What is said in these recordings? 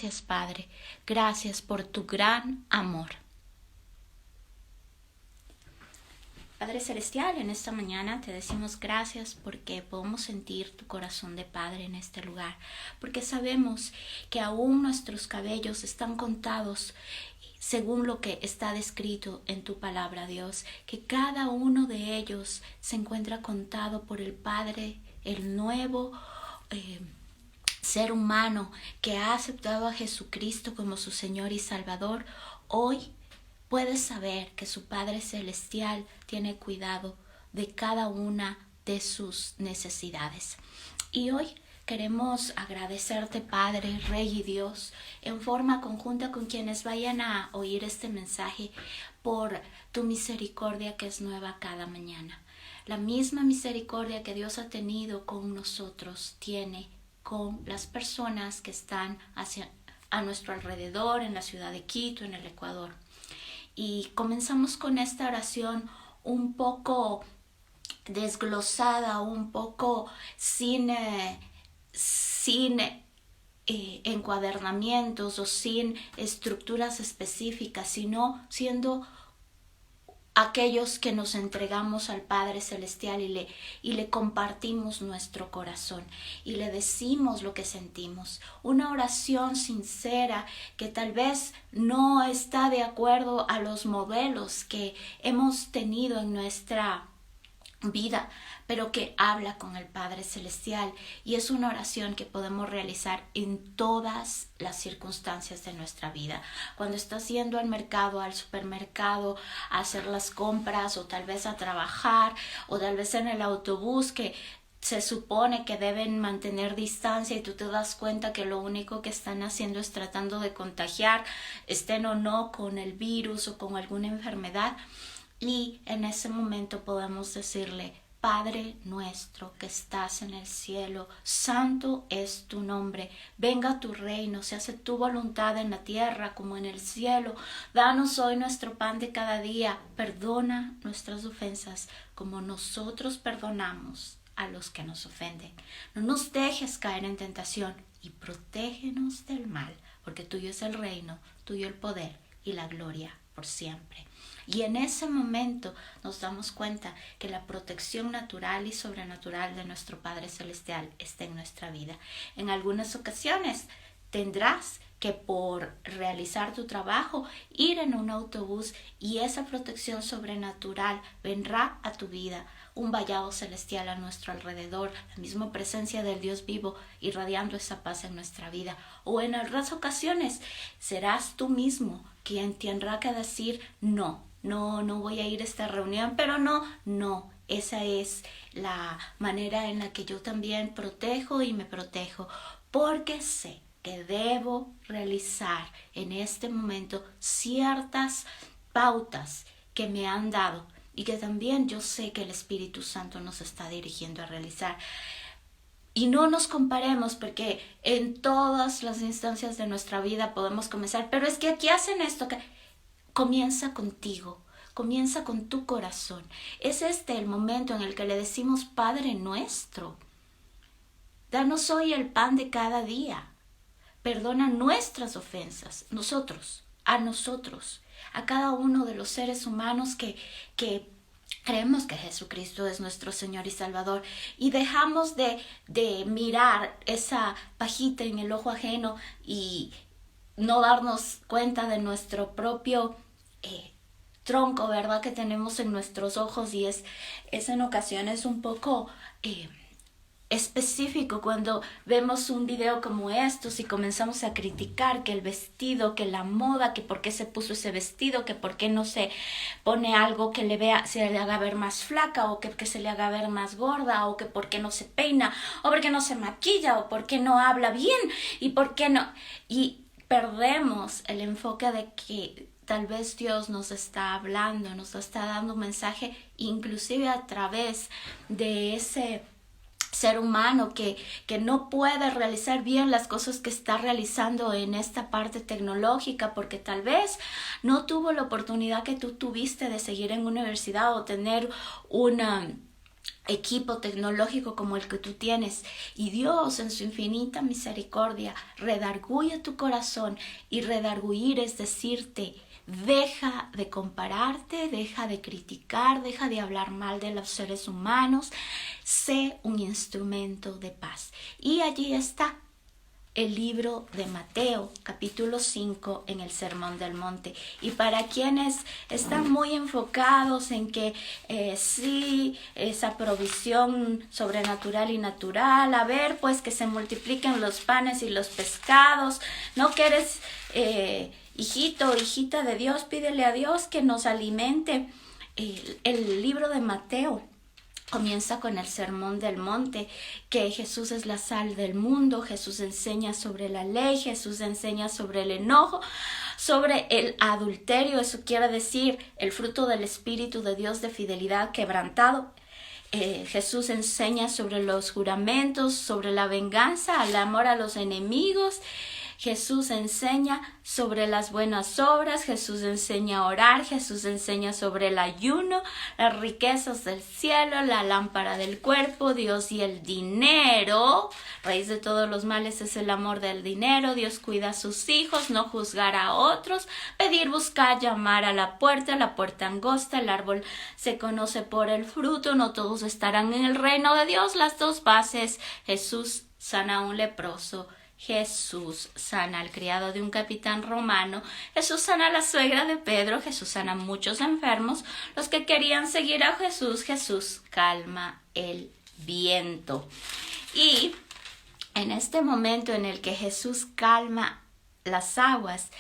Gracias, Padre. Gracias por tu gran amor. Padre Celestial, en esta mañana te decimos gracias porque podemos sentir tu corazón de Padre en este lugar, porque sabemos que aún nuestros cabellos están contados según lo que está descrito en tu palabra, Dios, que cada uno de ellos se encuentra contado por el Padre, el nuevo ser humano que ha aceptado a Jesucristo como su Señor y Salvador. Hoy puedes saber que su Padre Celestial tiene cuidado de cada una de sus necesidades. Y hoy queremos agradecerte, Padre, Rey y Dios, en forma conjunta con quienes vayan a oír este mensaje, por tu misericordia que es nueva cada mañana. La misma misericordia que Dios ha tenido con nosotros, tiene con las personas que están a nuestro alrededor, en la ciudad de Quito, en el Ecuador. Y comenzamos con esta oración un poco desglosada, un poco sin encuadernamientos o sin estructuras específicas, sino siendo aquellos que nos entregamos al Padre Celestial y le compartimos nuestro corazón y le decimos lo que sentimos. Una oración sincera que tal vez no está de acuerdo a los modelos que hemos tenido en nuestra vida, pero que habla con el Padre Celestial, y es una oración que podemos realizar en todas las circunstancias de nuestra vida. Cuando estás yendo al mercado, al supermercado, a hacer las compras, o tal vez a trabajar, o tal vez en el autobús que se supone que deben mantener distancia y tú te das cuenta que lo único que están haciendo es tratando de contagiar, estén o no con el virus o con alguna enfermedad. Y en ese momento podemos decirle: Padre nuestro que estás en el cielo, santo es tu nombre, venga tu reino, se hace tu voluntad en la tierra como en el cielo. Danos hoy nuestro pan de cada día, perdona nuestras ofensas como nosotros perdonamos a los que nos ofenden. No nos dejes caer en tentación y protégenos del mal, porque tuyo es el reino, tuyo el poder y la gloria por siempre. Y en ese momento nos damos cuenta que la protección natural y sobrenatural de nuestro Padre Celestial está en nuestra vida. En algunas ocasiones tendrás que, por realizar tu trabajo, ir en un autobús, y esa protección sobrenatural vendrá a tu vida, un vallado celestial a nuestro alrededor, la misma presencia del Dios vivo irradiando esa paz en nuestra vida. O en otras ocasiones serás tú mismo quien tendrá que decir: no voy a ir a esta reunión, pero no. Esa es la manera en la que yo también protejo y me protejo, porque sé que debo realizar en este momento ciertas pautas que me han dado y que también yo sé que el Espíritu Santo nos está dirigiendo a realizar. Y no nos comparemos, porque en todas las instancias de nuestra vida podemos comenzar, pero es que aquí hacen esto, que comienza contigo, comienza con tu corazón. Es este el momento en el que le decimos: Padre nuestro, danos hoy el pan de cada día. Perdona nuestras ofensas, a cada uno de los seres humanos que creemos que Jesucristo es nuestro Señor y Salvador, y dejamos de mirar esa pajita en el ojo ajeno y no darnos cuenta de nuestro propio tronco, ¿verdad?, que tenemos en nuestros ojos. Y es en ocasiones un poco específico cuando vemos un video como estos y comenzamos a criticar que el vestido, que la moda, que por qué se puso ese vestido, que por qué no se pone algo que se le haga ver más flaca, o que se le haga ver más gorda, o que por qué no se peina, o por qué no se maquilla, o por qué no habla bien, y por qué no. Y perdemos el enfoque de que tal vez Dios nos está hablando, nos está dando un mensaje, inclusive a través de ese ser humano que no puede realizar bien las cosas que está realizando en esta parte tecnológica, porque tal vez no tuvo la oportunidad que tú tuviste de seguir en universidad o tener equipo tecnológico como el que tú tienes, y Dios en su infinita misericordia redarguye tu corazón. Y redarguir es decirte: deja de compararte, deja de criticar, deja de hablar mal de los seres humanos, sé un instrumento de paz. Y allí está el libro de Mateo, capítulo 5, en el Sermón del Monte. Y para quienes están muy enfocados en que sí, esa provisión sobrenatural y natural, a ver, pues que se multipliquen los panes y los pescados, no que eres hijito, hijita de Dios, pídele a Dios que nos alimente. El libro de Mateo comienza con el Sermón del Monte, que Jesús es la sal del mundo. Jesús enseña sobre la ley, Jesús enseña sobre el enojo, sobre el adulterio, eso quiere decir el fruto del Espíritu de Dios de fidelidad quebrantado. Jesús enseña sobre los juramentos, sobre la venganza, el amor a los enemigos. Jesús enseña sobre las buenas obras, Jesús enseña a orar, Jesús enseña sobre el ayuno, las riquezas del cielo, la lámpara del cuerpo, Dios y el dinero. Raíz de todos los males es el amor del dinero. Dios cuida a sus hijos, no juzgar a otros, pedir, buscar, llamar a la puerta angosta. El árbol se conoce por el fruto, no todos estarán en el reino de Dios. Las dos bases: Jesús sana a un leproso, Jesús sana al criado de un capitán romano, Jesús sana a la suegra de Pedro, Jesús sana a muchos enfermos, los que querían seguir a Jesús, Jesús calma el viento. Y en este momento en el que Jesús calma las aguas,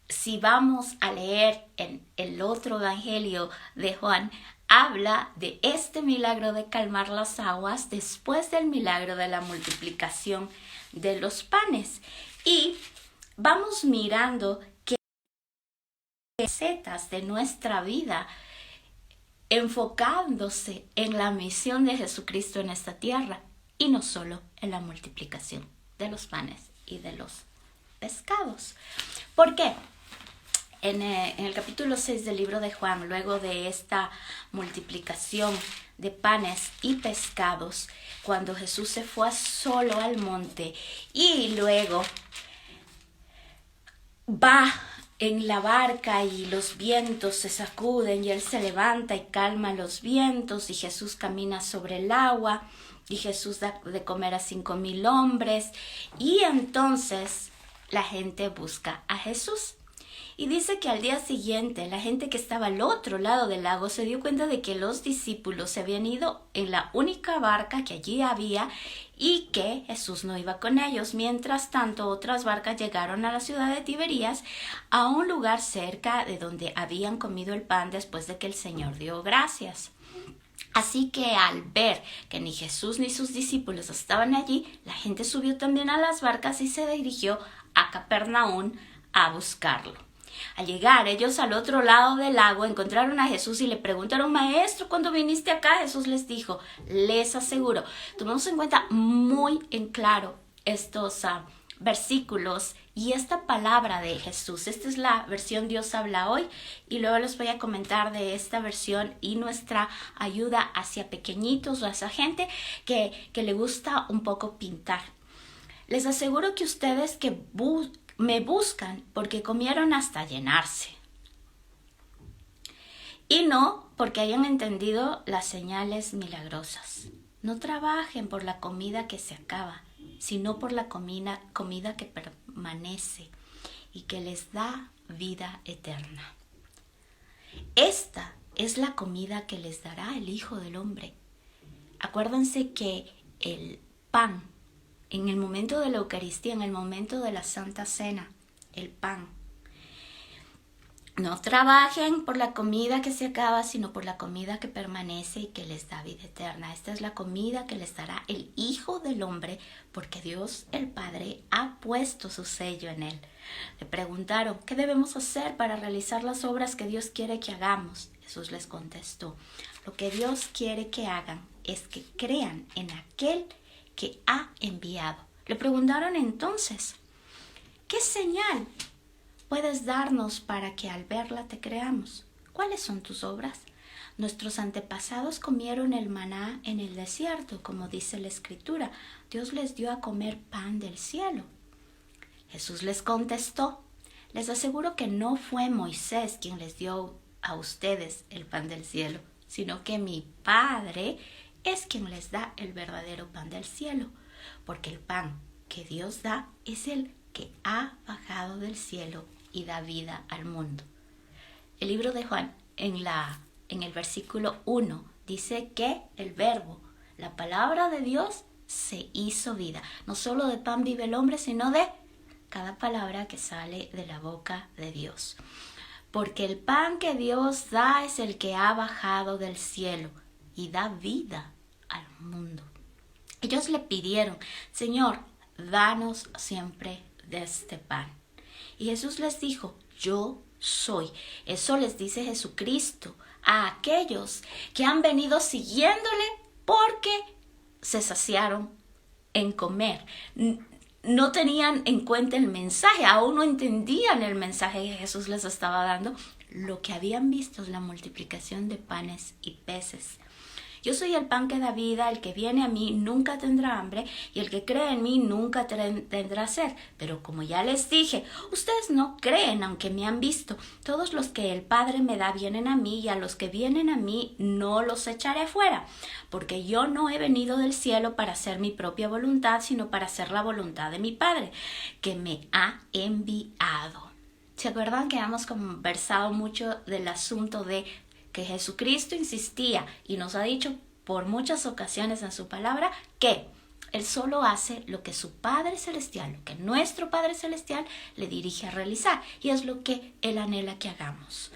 si vamos a leer en el otro evangelio de Juan, habla de este milagro de calmar las aguas después del milagro de la multiplicación de los panes. Y vamos mirando que facetas de nuestra vida enfocándose en la misión de Jesucristo en esta tierra, y no solo en la multiplicación de los panes y de los pescados. ¿Por qué? En el capítulo 6 del libro de Juan, luego de esta multiplicación de panes y pescados, cuando Jesús se fue solo al monte y luego va en la barca y los vientos se sacuden y él se levanta y calma los vientos, y Jesús camina sobre el agua, y Jesús da de comer a 5,000 hombres, y entonces la gente busca a Jesús. Y dice que al día siguiente la gente que estaba al otro lado del lago se dio cuenta de que los discípulos se habían ido en la única barca que allí había y que Jesús no iba con ellos. Mientras tanto, otras barcas llegaron a la ciudad de Tiberías, a un lugar cerca de donde habían comido el pan después de que el Señor dio gracias. Así que al ver que ni Jesús ni sus discípulos estaban allí, la gente subió también a las barcas y se dirigió a Capernaum a buscarlo. Al llegar ellos al otro lado del lago, encontraron a Jesús y le preguntaron: Maestro, ¿cuándo viniste acá? Jesús les dijo: les aseguro. Tomemos en cuenta muy en claro estos versículos y esta palabra de Jesús. Esta es la versión Dios habla hoy, y luego les voy a comentar de esta versión y nuestra ayuda hacia pequeñitos o hacia gente que le gusta un poco pintar. Les aseguro que ustedes que me buscan porque comieron hasta llenarse, y no porque hayan entendido las señales milagrosas. No trabajen por la comida que se acaba, sino por la comida que permanece y que les da vida eterna. Esta es la comida que les dará el Hijo del Hombre. Acuérdense que el pan, en el momento de la Eucaristía, en el momento de la Santa Cena, el pan. No trabajen por la comida que se acaba, sino por la comida que permanece y que les da vida eterna. Esta es la comida que les dará el Hijo del Hombre, porque Dios el Padre ha puesto su sello en él. Le preguntaron: ¿qué debemos hacer para realizar las obras que Dios quiere que hagamos? Jesús les contestó: lo que Dios quiere que hagan es que crean en aquel que ha enviado. Le preguntaron entonces: ¿qué señal puedes darnos para que al verla te creamos? ¿Cuáles son tus obras? Nuestros antepasados comieron el maná en el desierto, como dice la Escritura. Dios les dio a comer pan del cielo. Jesús les contestó: les aseguro que no fue Moisés quien les dio a ustedes el pan del cielo, sino que mi Padre es quien les da el verdadero pan del cielo, porque el pan que Dios da es el que ha bajado del cielo y da vida al mundo. El libro de Juan, en el versículo 1, dice que el verbo, la palabra de Dios, se hizo vida. No solo de pan vive el hombre, sino de cada palabra que sale de la boca de Dios. Porque el pan que Dios da es el que ha bajado del cielo y da vida al mundo. Ellos le pidieron: Señor, danos siempre de este pan. Y Jesús les dijo: yo soy. Eso les dice Jesucristo a aquellos que han venido siguiéndole porque se saciaron en comer. No tenían en cuenta el mensaje, aún no entendían el mensaje que Jesús les estaba dando. Lo que habían visto es la multiplicación de panes y peces. Yo soy el pan que da vida, el que viene a mí nunca tendrá hambre y el que cree en mí nunca tendrá sed. Pero como ya les dije, ustedes no creen aunque me han visto. Todos los que el Padre me da vienen a mí y a los que vienen a mí no los echaré fuera. Porque yo no he venido del cielo para hacer mi propia voluntad, sino para hacer la voluntad de mi Padre, que me ha enviado. ¿Se acuerdan que hemos conversado mucho del asunto de que Jesucristo insistía y nos ha dicho por muchas ocasiones en su palabra que Él solo hace lo que su Padre Celestial, lo que nuestro Padre Celestial le dirige a realizar? Y es lo que Él anhela que hagamos.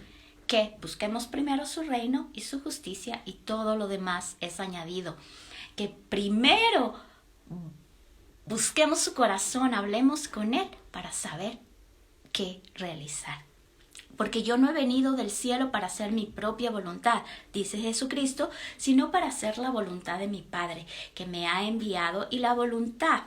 Que busquemos primero su reino y su justicia y todo lo demás es añadido. Que primero busquemos su corazón, hablemos con Él para saber qué realizar. Porque yo no he venido del cielo para hacer mi propia voluntad, dice Jesucristo, sino para hacer la voluntad de mi Padre, que me ha enviado. Y la voluntad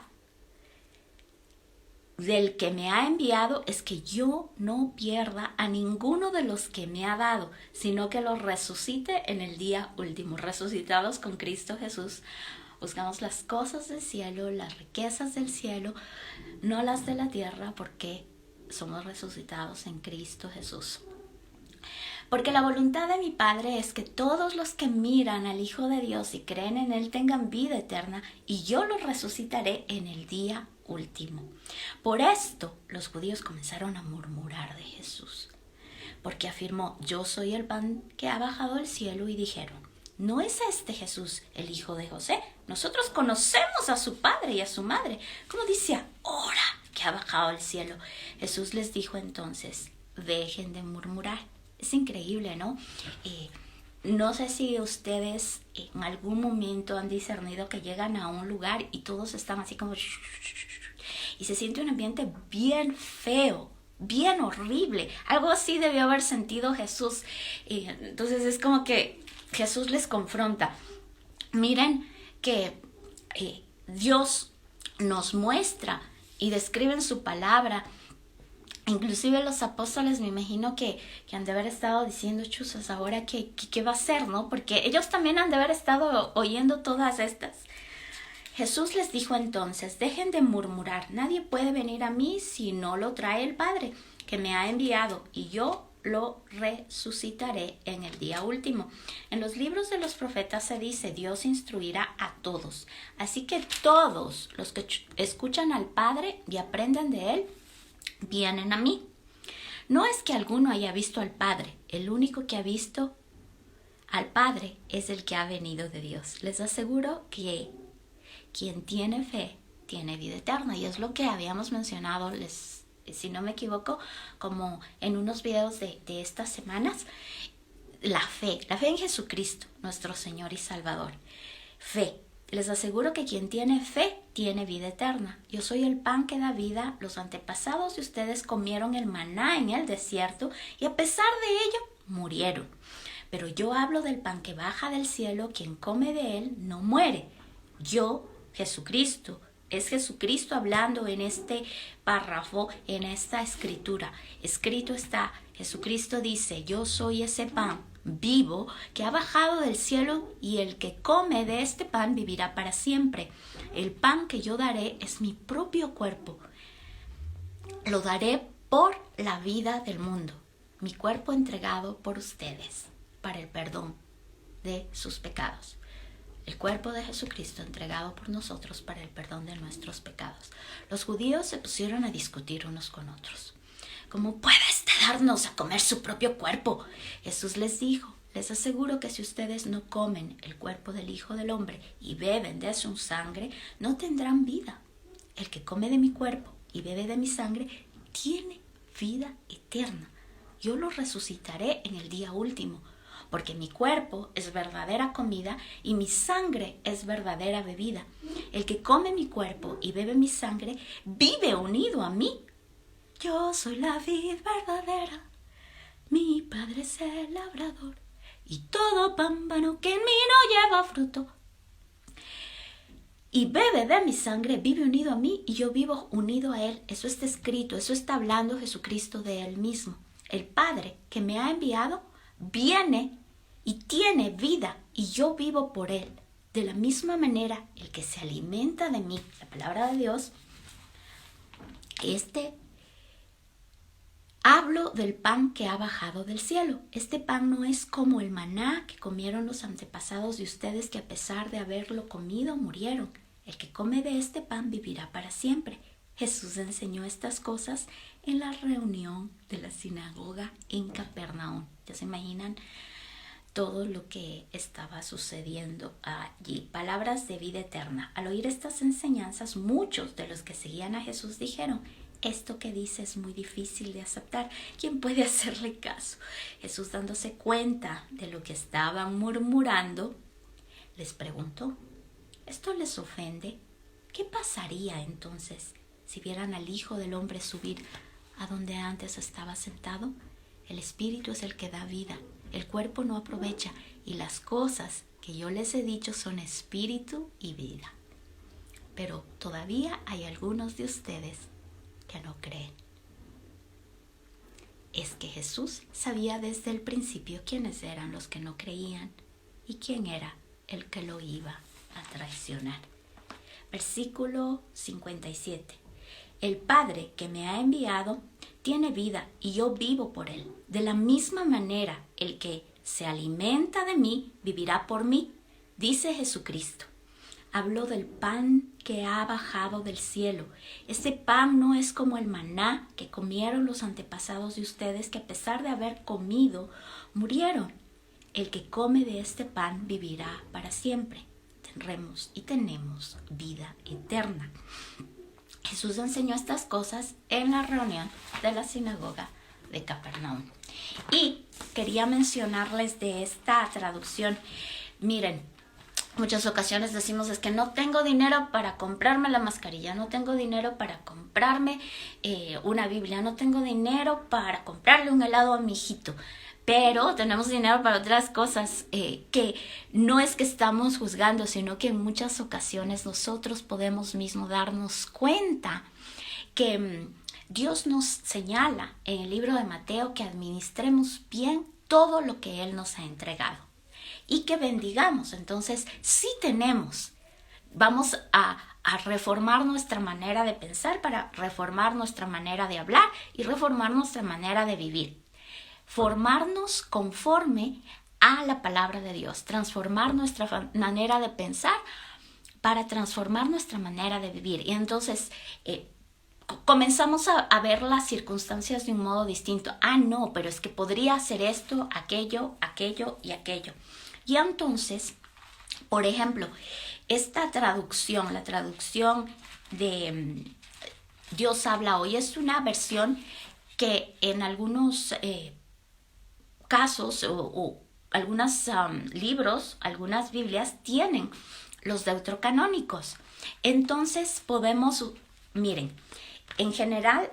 del que me ha enviado es que yo no pierda a ninguno de los que me ha dado, sino que los resucite en el día último. Resucitados con Cristo Jesús, buscamos las cosas del cielo, las riquezas del cielo, no las de la tierra, porque somos resucitados en Cristo Jesús. Porque la voluntad de mi Padre es que todos los que miran al Hijo de Dios y creen en Él tengan vida eterna, y yo los resucitaré en el día último. Por esto los judíos comenzaron a murmurar de Jesús, porque afirmó: yo soy el pan que ha bajado del cielo, y dijeron: ¿no es este Jesús el hijo de José? Nosotros conocemos a su padre y a su madre. ¿Cómo dice ahora que ha bajado del cielo? Jesús les dijo entonces: dejen de murmurar. Es increíble, ¿no? No sé si ustedes en algún momento han discernido que llegan a un lugar y todos están así como y se siente un ambiente bien feo, bien horrible. Algo así debió haber sentido Jesús. Entonces es como que Jesús les confronta. Miren que Dios nos muestra y describe en su palabra. Inclusive los apóstoles, me imagino que han de haber estado diciendo: chuzas, ¿ahora qué va a hacer, no? Porque ellos también han de haber estado oyendo todas estas. Jesús les dijo entonces: dejen de murmurar. Nadie puede venir a mí si no lo trae el Padre, que me ha enviado, y yo lo resucitaré en el día último. En los libros de los profetas se dice: Dios instruirá a todos. Así que todos los que escuchan al Padre y aprenden de Él, vienen a mí. No es que alguno haya visto al Padre, el único que ha visto al Padre es el que ha venido de Dios. Les aseguro que quien tiene fe tiene vida eterna, y es lo que habíamos mencionado, si no me equivoco, como en unos videos de estas semanas. La fe en Jesucristo, nuestro Señor y Salvador. Fe. Les aseguro que quien tiene fe tiene vida eterna. Yo soy el pan que da vida. Los antepasados de ustedes comieron el maná en el desierto y a pesar de ello murieron. Pero yo hablo del pan que baja del cielo. Quien come de él no muere. Yo, Jesucristo, es Jesucristo hablando en este párrafo, en esta escritura. Escrito está, Jesucristo dice: yo soy ese pan vivo que ha bajado del cielo, y el que come de este pan vivirá para siempre. El pan que yo daré es mi propio cuerpo. Lo daré por la vida del mundo. Mi cuerpo entregado por ustedes para el perdón de sus pecados. El cuerpo de Jesucristo entregado por nosotros para el perdón de nuestros pecados. Los judíos se pusieron a discutir unos con otros. ¿Cómo puede darnos a comer su propio cuerpo? Jesús les dijo: les aseguro que si ustedes no comen el cuerpo del Hijo del Hombre y beben de su sangre, no tendrán vida. El que come de mi cuerpo y bebe de mi sangre tiene vida eterna. Yo lo resucitaré en el día último, porque mi cuerpo es verdadera comida y mi sangre es verdadera bebida. El que come mi cuerpo y bebe mi sangre vive unido a mí. Yo soy la vid verdadera, mi Padre es el labrador, y todo pámpano que en mí no lleva fruto y bebe de mi sangre vive unido a mí y yo vivo unido a él. Eso está escrito, eso está hablando Jesucristo de él mismo. El Padre que me ha enviado viene y tiene vida y yo vivo por él. De la misma manera, el que se alimenta de mí, la palabra de Dios, hablo del pan que ha bajado del cielo. Este pan no es como el maná que comieron los antepasados de ustedes, que a pesar de haberlo comido murieron. El que come de este pan vivirá para siempre. Jesús enseñó estas cosas en la reunión de la sinagoga en Capernaum. ¿Ya se imaginan todo lo que estaba sucediendo allí? Palabras de vida eterna. Al oír estas enseñanzas, muchos de los que seguían a Jesús dijeron: esto que dice es muy difícil de aceptar. ¿Quién puede hacerle caso? Jesús, dándose cuenta de lo que estaban murmurando, les preguntó: ¿esto les ofende? ¿Qué pasaría entonces si vieran al Hijo del Hombre subir a donde antes estaba sentado? El Espíritu es el que da vida, el cuerpo no aprovecha, y las cosas que yo les he dicho son espíritu y vida. Pero todavía hay algunos de ustedes que no creen. Es que Jesús sabía desde el principio quiénes eran los que no creían y quién era el que lo iba a traicionar. Versículo 57. El Padre que me ha enviado tiene vida y yo vivo por él. De la misma manera, el que se alimenta de mí vivirá por mí, dice Jesucristo. Habló del pan que ha bajado del cielo. Este pan no es como el maná que comieron los antepasados de ustedes, que a pesar de haber comido, murieron. El que come de este pan vivirá para siempre. Tendremos y tenemos vida eterna. Jesús enseñó estas cosas en la reunión de la sinagoga de Capernaum. Y quería mencionarles de esta traducción. Miren, muchas ocasiones decimos: es que no tengo dinero para comprarme la mascarilla, no tengo dinero para comprarme una Biblia, no tengo dinero para comprarle un helado a mi hijito. Pero tenemos dinero para otras cosas que no es que estamos juzgando, sino que en muchas ocasiones nosotros podemos mismo darnos cuenta que Dios nos señala en el libro de Mateo que administremos bien todo lo que Él nos ha entregado y que bendigamos. Entonces, sí tenemos, vamos a reformar nuestra manera de pensar para reformar nuestra manera de hablar y reformar nuestra manera de vivir. Formarnos conforme a la palabra de Dios, transformar nuestra manera de pensar para transformar nuestra manera de vivir. Y entonces comenzamos a ver las circunstancias de un modo distinto. No, pero es que podría hacer esto, aquello y aquello. Y entonces, por ejemplo, esta traducción, la traducción de Dios habla hoy, es una versión que en algunos casos o algunos libros, algunas Biblias tienen los deuterocanónicos. Entonces podemos, miren, en general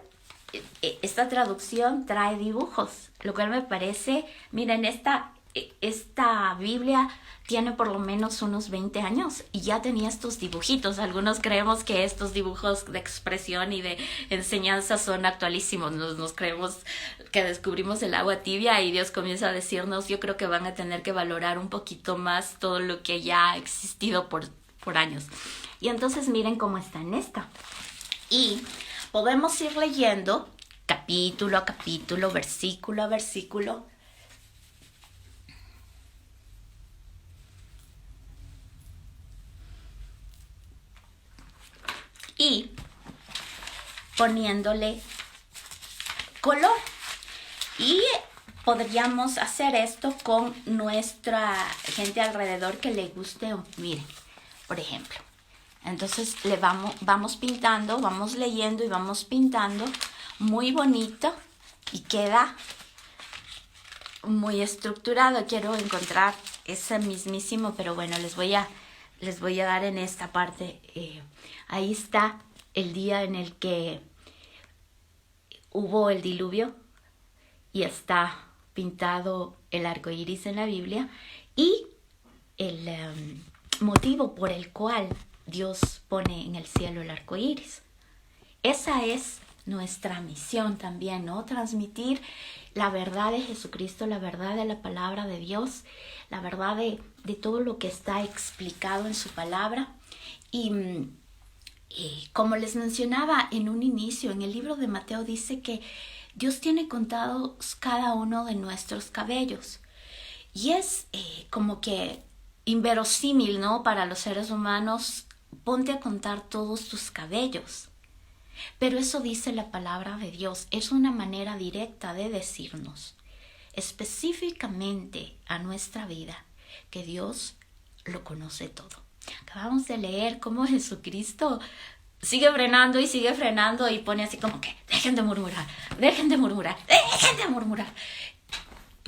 esta traducción trae dibujos, lo cual me parece, miren, esta esta Biblia tiene por lo menos unos 20 años y ya tenía estos dibujitos. Algunos creemos que estos dibujos de expresión y de enseñanza son actualísimos. Nos creemos que descubrimos el agua tibia y Dios comienza a decirnos, yo creo que van a tener que valorar un poquito más todo lo que ya ha existido por años. Y entonces miren cómo está en esta. Y podemos ir leyendo capítulo a capítulo, versículo a versículo. Y poniéndole color. Y podríamos hacer esto con nuestra gente alrededor que le guste. Miren, por ejemplo. Entonces le vamos pintando, vamos leyendo y vamos pintando. Muy bonito y queda muy estructurado. Quiero encontrar ese mismísimo, pero bueno, les voy a dar en esta parte. Ahí está el día en el que hubo el diluvio y está pintado el arco iris en la Biblia y el motivo por el cual Dios pone en el cielo el arco iris. Esa es nuestra misión también, ¿no? Transmitir la verdad de Jesucristo, la verdad de la palabra de Dios, la verdad de todo lo que está explicado en su palabra. Y como les mencionaba en un inicio, en el libro de Mateo dice que Dios tiene contados cada uno de nuestros cabellos. Y es como que inverosímil, ¿no? Para los seres humanos, ponte a contar todos tus cabellos. Pero eso dice la palabra de Dios. Es una manera directa de decirnos específicamente a nuestra vida que Dios lo conoce todo. Acabamos de leer cómo Jesucristo sigue frenando y pone así como que dejen de murmurar.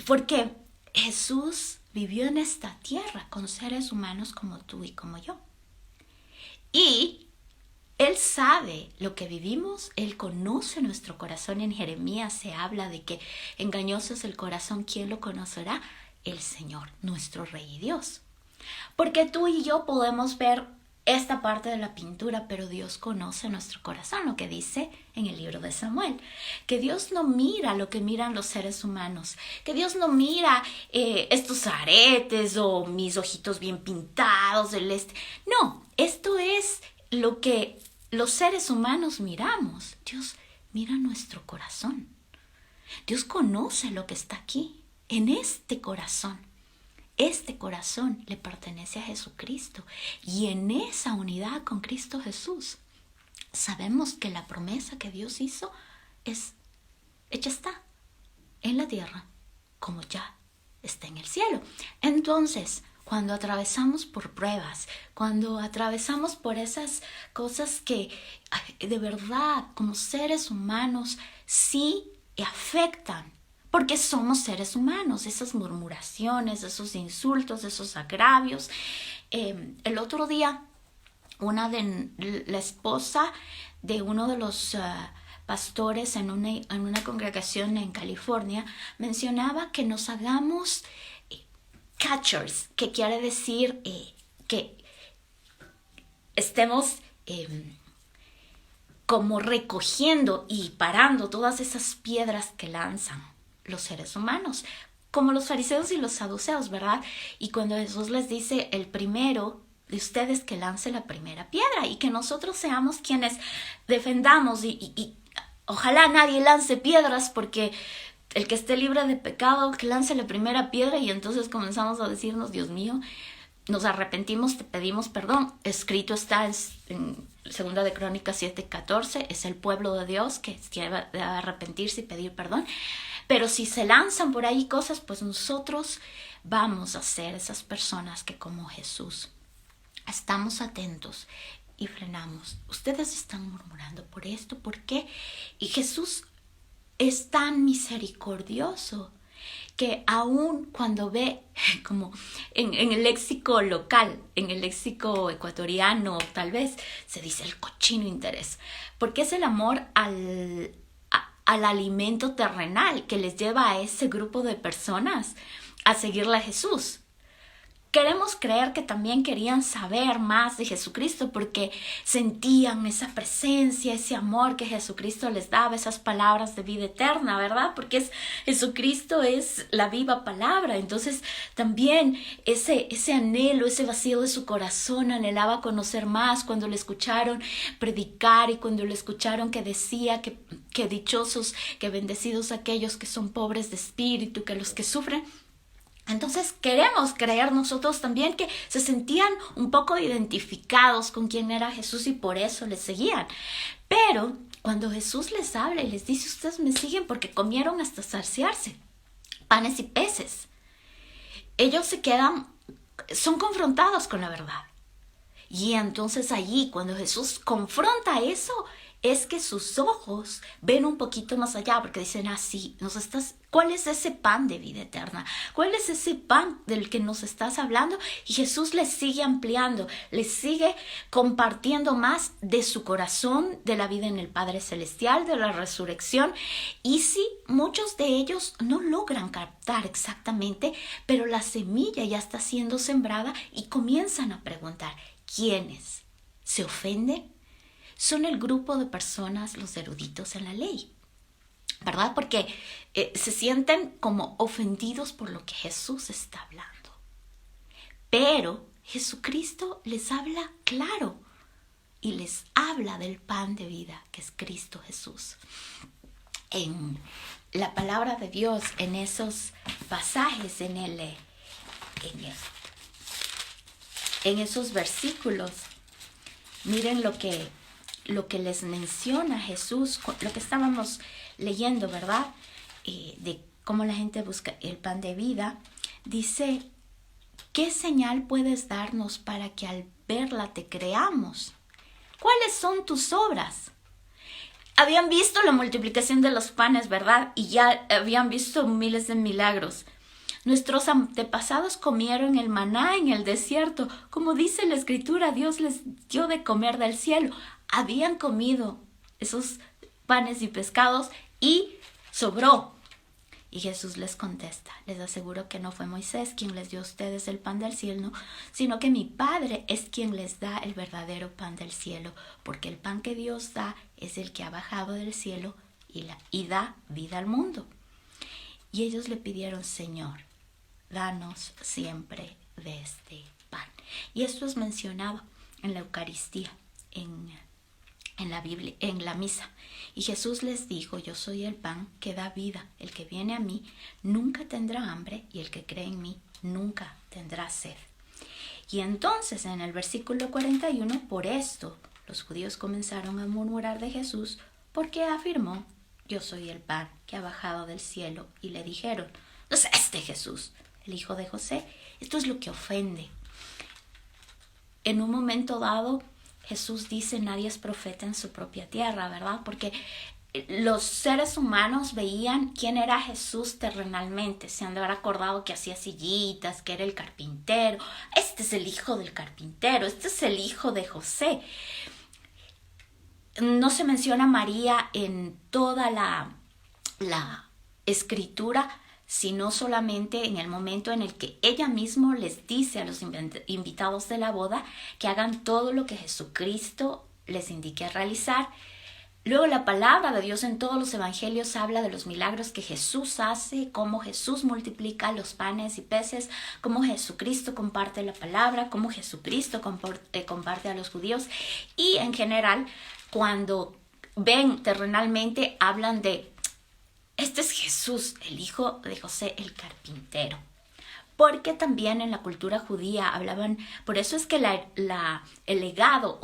Porque Jesús vivió en esta tierra con seres humanos como tú y como yo. Y Él sabe lo que vivimos, Él conoce nuestro corazón. En Jeremías se habla de que engañoso es el corazón, ¿quién lo conocerá? El Señor, nuestro Rey y Dios. Porque tú y yo podemos ver esta parte de la pintura, pero Dios conoce nuestro corazón, lo que dice en el libro de Samuel, que Dios no mira lo que miran los seres humanos, que Dios no mira estos aretes o mis ojitos bien pintados, no, esto es lo que los seres humanos miramos. Dios mira nuestro corazón. Dios conoce lo que está aquí, en este corazón. Este corazón le pertenece a Jesucristo y en esa unidad con Cristo Jesús sabemos que la promesa que Dios hizo es hecha está en la tierra como ya está en el cielo. Entonces, cuando atravesamos por pruebas, cuando atravesamos por esas cosas que de verdad como seres humanos sí afectan, porque somos seres humanos, esas murmuraciones, esos insultos, esos agravios. El otro día, la esposa de uno de los pastores en una congregación en California mencionaba que nos hagamos catchers, que quiere decir que estemos como recogiendo y parando todas esas piedras que lanzan los seres humanos, como los fariseos y los saduceos, ¿verdad? Y cuando Jesús les dice, el primero de ustedes que lance la primera piedra, y que nosotros seamos quienes defendamos y ojalá nadie lance piedras, porque el que esté libre de pecado, que lance la primera piedra. Y entonces comenzamos a decirnos, Dios mío, nos arrepentimos, te pedimos perdón. Escrito está en 2 de Crónicas 7:14, es el pueblo de Dios que debe arrepentirse y pedir perdón. Pero si se lanzan por ahí cosas, pues nosotros vamos a ser esas personas que como Jesús estamos atentos y frenamos. Ustedes están murmurando por esto, ¿por qué? Y Jesús es tan misericordioso que aún cuando ve, como en el léxico local, en el léxico ecuatoriano tal vez, se dice el cochino interés, porque es el amor al alimento terrenal que les lleva a ese grupo de personas a seguirle a Jesús. Queremos creer que también querían saber más de Jesucristo porque sentían esa presencia, ese amor que Jesucristo les daba, esas palabras de vida eterna, ¿verdad? Porque Jesucristo es la viva palabra. Entonces también ese anhelo, ese vacío de su corazón, anhelaba conocer más cuando le escucharon predicar y cuando le escucharon que decía que dichosos, que bendecidos aquellos que son pobres de espíritu, que los que sufren. Entonces queremos creer nosotros también que se sentían un poco identificados con quién era Jesús y por eso le seguían. Pero cuando Jesús les habla y les dice, ustedes me siguen porque comieron hasta saciarse, panes y peces, ellos son confrontados con la verdad. Y entonces allí, cuando Jesús confronta eso, es que sus ojos ven un poquito más allá, porque dicen, sí, ¿cuál es ese pan de vida eterna? ¿Cuál es ese pan del que nos estás hablando? Y Jesús les sigue ampliando, les sigue compartiendo más de su corazón, de la vida en el Padre Celestial, de la resurrección. Y sí, muchos de ellos no logran captar exactamente, pero la semilla ya está siendo sembrada y comienzan a preguntar, ¿quiénes se ofenden? Son el grupo de personas, los eruditos en la ley, ¿verdad? Porque se sienten como ofendidos por lo que Jesús está hablando. Pero Jesucristo les habla claro y les habla del pan de vida que es Cristo Jesús. En la palabra de Dios, en esos pasajes, en esos versículos, miren lo que les menciona Jesús, lo que estábamos leyendo, ¿verdad? De cómo la gente busca el pan de vida. Dice, ¿qué señal puedes darnos para que al verla te creamos? ¿Cuáles son tus obras? Habían visto la multiplicación de los panes, ¿verdad? Y ya habían visto miles de milagros. Nuestros antepasados comieron el maná en el desierto. Como dice la Escritura, Dios les dio de comer del cielo. Habían comido esos panes y pescados y sobró. Y Jesús les contesta, les aseguro que no fue Moisés quien les dio a ustedes el pan del cielo, sino que mi Padre es quien les da el verdadero pan del cielo, porque el pan que Dios da es el que ha bajado del cielo y da vida al mundo. Y ellos le pidieron, Señor, danos siempre de este pan. Y esto es mencionado en la Eucaristía, en la Biblia, en la misa. Y Jesús les dijo, yo soy el pan que da vida. El que viene a mí nunca tendrá hambre y el que cree en mí nunca tendrá sed. Y entonces en el versículo 41, por esto los judíos comenzaron a murmurar de Jesús porque afirmó, yo soy el pan que ha bajado del cielo. Y le dijeron, ¿no es este Jesús, el hijo de José? Esto es lo que ofende. En un momento dado, Jesús dice, nadie es profeta en su propia tierra, ¿verdad? Porque los seres humanos veían quién era Jesús terrenalmente. Se han de haber acordado que hacía sillitas, que era el carpintero. Este es el hijo del carpintero, este es el hijo de José. No se menciona a María en toda la escritura, sino solamente en el momento en el que ella misma les dice a los invitados de la boda que hagan todo lo que Jesucristo les indique realizar. Luego la palabra de Dios en todos los evangelios habla de los milagros que Jesús hace, cómo Jesús multiplica los panes y peces, cómo Jesucristo comparte la palabra, cómo Jesucristo comparte a los judíos. Y en general, cuando ven terrenalmente, hablan de este es Jesús, el hijo de José, el carpintero. Porque también en la cultura judía hablaban, por eso es que el legado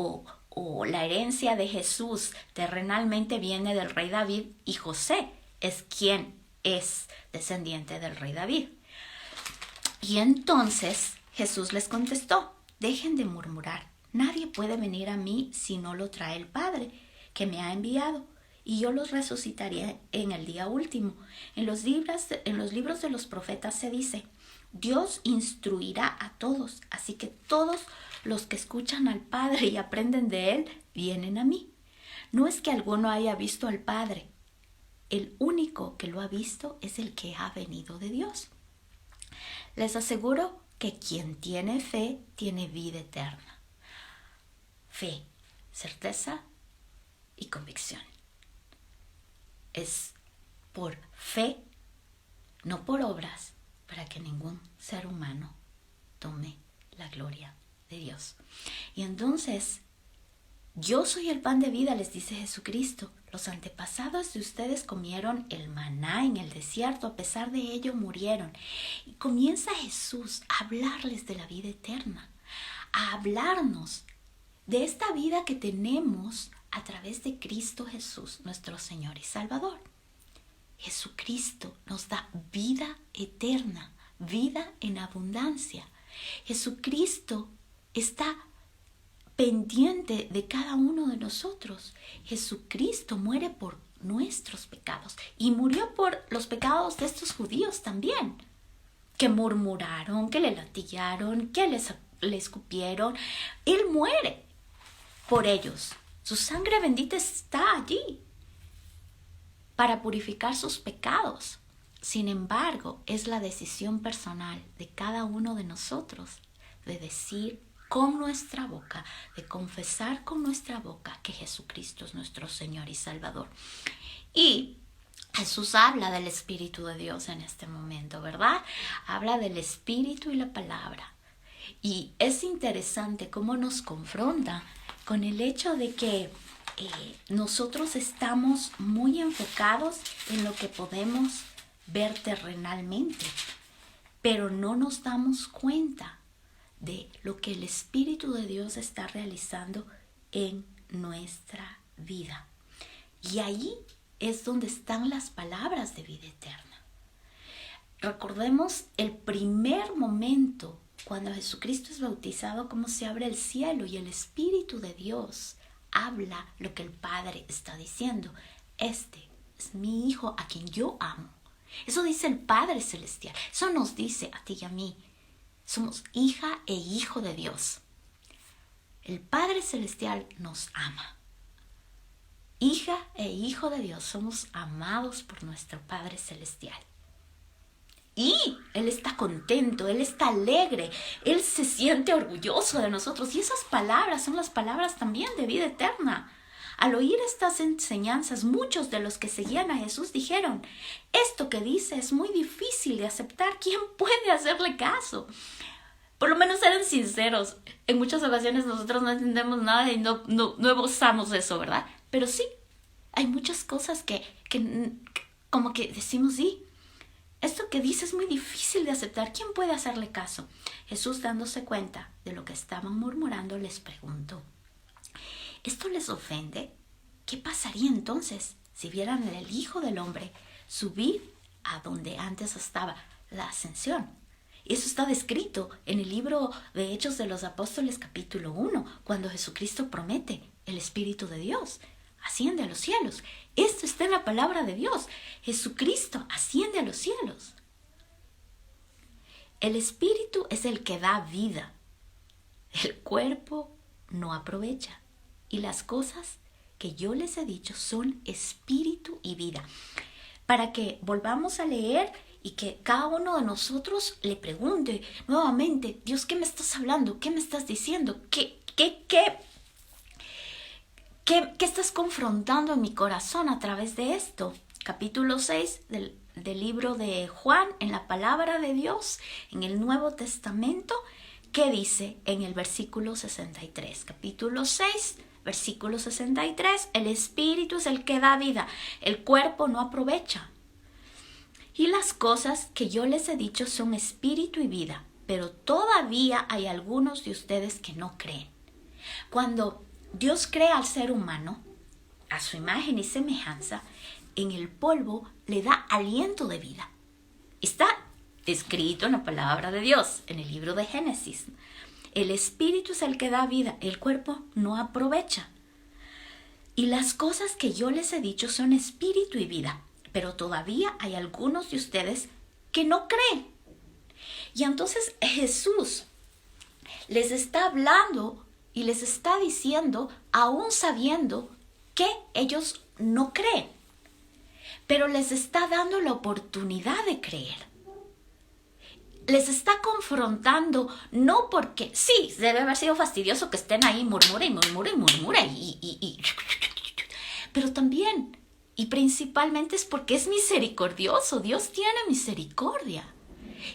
o la herencia de Jesús terrenalmente viene del rey David y José es quien es descendiente del rey David. Y entonces Jesús les contestó, dejen de murmurar, nadie puede venir a mí si no lo trae el Padre que me ha enviado. Y yo los resucitaré en el día último. En los libros de los profetas se dice, Dios instruirá a todos, así que todos los que escuchan al Padre y aprenden de Él, vienen a mí. No es que alguno haya visto al Padre, el único que lo ha visto es el que ha venido de Dios. Les aseguro que quien tiene fe tiene vida eterna. Fe, certeza y convicción. Es por fe, no por obras, para que ningún ser humano tome la gloria de Dios. Y entonces, yo soy el pan de vida, les dice Jesucristo. Los antepasados de ustedes comieron el maná en el desierto, a pesar de ello murieron. Y comienza Jesús a hablarles de la vida eterna, a hablarnos de esta vida que tenemos a través de Cristo Jesús, nuestro Señor y Salvador. Jesucristo nos da vida eterna, vida en abundancia. Jesucristo está pendiente de cada uno de nosotros. Jesucristo muere por nuestros pecados y murió por los pecados de estos judíos también, que murmuraron, que le latigaron, que le escupieron. Él muere por ellos. Su sangre bendita está allí para purificar sus pecados. Sin embargo, es la decisión personal de cada uno de nosotros de decir con nuestra boca, de confesar con nuestra boca que Jesucristo es nuestro Señor y Salvador. Y Jesús habla del Espíritu de Dios en este momento, ¿verdad? Habla del Espíritu y la palabra. Y es interesante cómo nos confronta con el hecho de que nosotros estamos muy enfocados en lo que podemos ver terrenalmente, pero no nos damos cuenta de lo que el Espíritu de Dios está realizando en nuestra vida. Y ahí es donde están las palabras de vida eterna. Recordemos el primer momento cuando Jesucristo es bautizado, cómo se abre el cielo y el Espíritu de Dios habla lo que el Padre está diciendo. Este es mi Hijo a quien yo amo. Eso dice el Padre Celestial. Eso nos dice a ti y a mí. Somos hija e hijo de Dios. El Padre Celestial nos ama. Hija e hijo de Dios, somos amados por nuestro Padre Celestial. Y Él está contento, Él está alegre, Él se siente orgulloso de nosotros. Y esas palabras son las palabras también de vida eterna. Al oír estas enseñanzas, muchos de los que seguían a Jesús dijeron: esto que dice es muy difícil de aceptar. ¿Quién puede hacerle caso? Por lo menos eran sinceros. En muchas ocasiones nosotros no entendemos nada y no gozamos de eso, ¿verdad? Pero sí, hay muchas cosas que como que decimos, sí, esto que dice es muy difícil de aceptar. ¿Quién puede hacerle caso? Jesús, dándose cuenta de lo que estaban murmurando, les preguntó: ¿esto les ofende? ¿Qué pasaría entonces si vieran al Hijo del Hombre subir a donde antes estaba, la ascensión? Eso está descrito en el libro de Hechos de los Apóstoles, capítulo 1, cuando Jesucristo promete el Espíritu de Dios asciende a los cielos. Esto está en la palabra de Dios. Jesucristo asciende a los cielos. El Espíritu es el que da vida. El cuerpo no aprovecha. Y las cosas que yo les he dicho son espíritu y vida. Para que volvamos a leer y que cada uno de nosotros le pregunte nuevamente: Dios, ¿qué me estás hablando? ¿Qué me estás diciendo? ¿Qué estás confrontando en mi corazón a través de esto? Capítulo 6 del libro de Juan, en la palabra de Dios, en el Nuevo Testamento, ¿qué dice en el versículo 63? Capítulo 6, versículo 63, el Espíritu es el que da vida, el cuerpo no aprovecha. Y las cosas que yo les he dicho son espíritu y vida, pero todavía hay algunos de ustedes que no creen. Cuando Dios crea al ser humano, a su imagen y semejanza, en el polvo le da aliento de vida. Está escrito en la palabra de Dios, en el libro de Génesis. El espíritu es el que da vida, el cuerpo no aprovecha. Y las cosas que yo les he dicho son espíritu y vida, pero todavía hay algunos de ustedes que no creen. Y entonces Jesús les está hablando y les está diciendo, aún sabiendo que ellos no creen, pero les está dando la oportunidad de creer. les está confrontando, no porque, sí, debe haber sido fastidioso que estén ahí, murmura y murmura y murmura, pero también, y principalmente es porque es misericordioso, Dios tiene misericordia.